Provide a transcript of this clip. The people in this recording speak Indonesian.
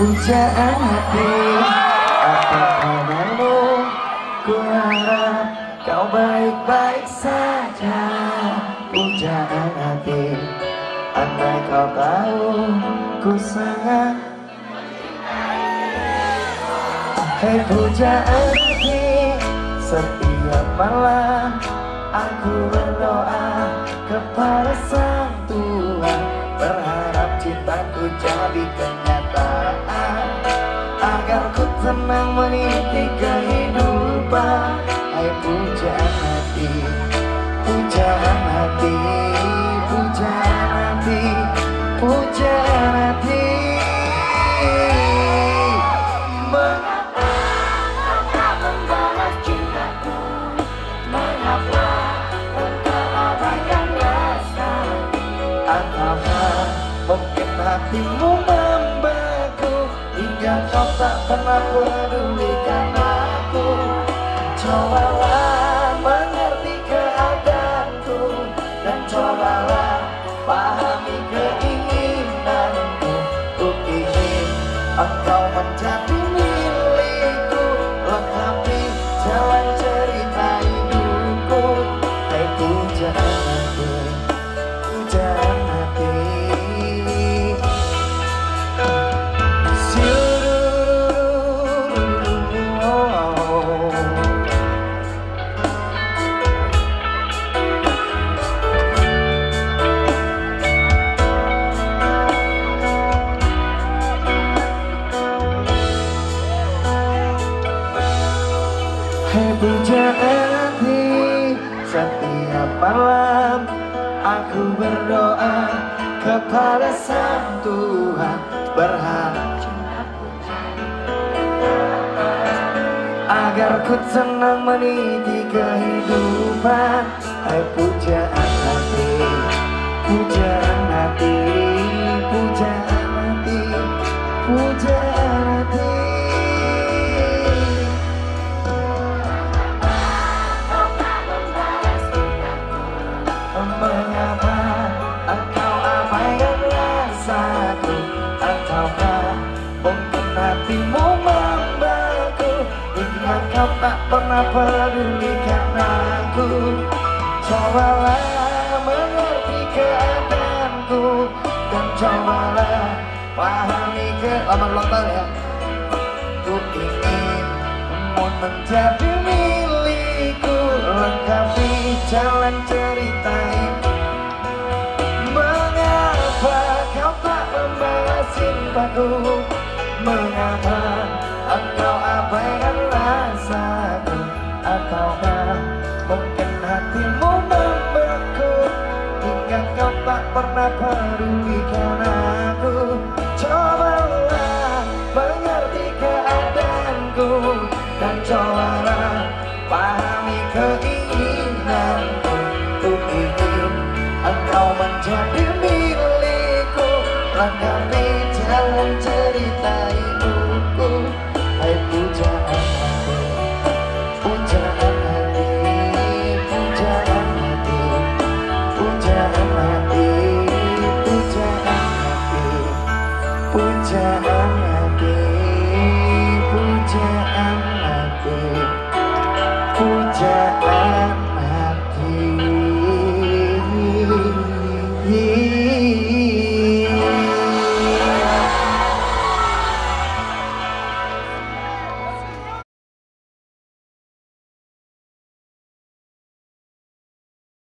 Pujaan hati, apa kabarmu? Ku harap kau baik-baik saja. Pujaan hati, andai kau tahu ku sangat. Hei pujaan hati, setiap malam aku berdoa kepada Sang Tuhan, berharap cintaku jadi kenyataan, agar ku tenang meniti kehidupan. Hai pujaan hati, pujaan hati, pujaan hati, pujaan hati. Mengapa kau tak membalas cintaku? Mengapa engkau abaikan rasa? Ataukah mungkin hatimu membeku hingga kau tak pernah pedulikan aku? Cobalah mengerti keadaanku dan cobalah pahami keinginanku. Ku ingin engkau menjadi milikku, lengkapi jalan cerita hidupku. Hai pujaan hati, pujaan hati. Hei pujaan hati, setiap malam aku berdoa kepada Sang Tuhan, berharap agar ku tenang meniti kehidupan. Hai pujaan hati, pujaan hati, pujaan hati, pujaan hati. Mengapa engkau abaikan rasaku? Ataukah mungkin hatimu membeku hingga kau tak pernah pedulikan aku? Cobalah mengerti keadaanku dan cobalah pahami lontar ya. Ku ingin menjadi milikku, lengkapi jalan cerita ini. Mengapa kau tak membalas cintaku? Mengapa engkau abaikan rasaku? Ataukah mungkin hatimu membeku hingga kau tak pernah pedulikan aku? Cobalah mengerti keadaanku dan cobalah pahami keinginanku. Ku ingin engkau menjadi milikku, lengkapi jalan cerita hidupku. Hai pujaan hati, pujaan hati, pujaan hati, pujaan hati, pujaan hati, pujaan hati.